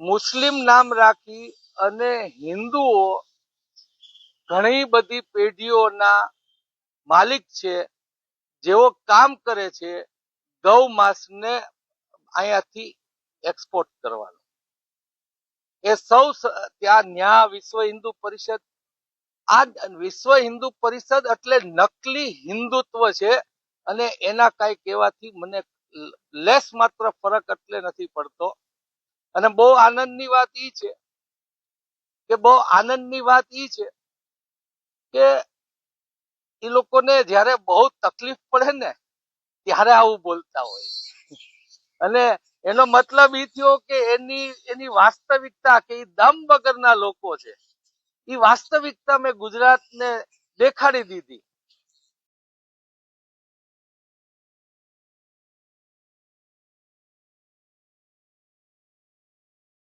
મુસ્લિમ નામ રાખી અને હિન્દુઓ ઘણી બધી પેઢીઓના માલિક છે, જેઓ કામ કરે છે ગૌ માંસને અહીંયાથી એક્સપોર્ટ કરવાનું. એ સૌ ત્યાં ન્યા વિશ્વ હિન્દુ પરિષદ, આ વિશ્વ હિન્દુ પરિષદ એટલે નકલી હિન્દુત્વ છે. અને એના કઈ કહેવાથી મને લેસ માત્ર ફરક એટલે નથી પડતો. અને બહુ આનંદની વાત ઈ છે કે એ લોકોને જ્યારે બહુ તકલીફ પડે ને ત્યારે આવું બોલતા હોય. અને એનો મતલબ એ થયો કે એની વાસ્તવિકતા કે એ દમ વગરના લોકો છે, એ વાસ્તવિકતા મેં ગુજરાતને દેખાડી દીધી.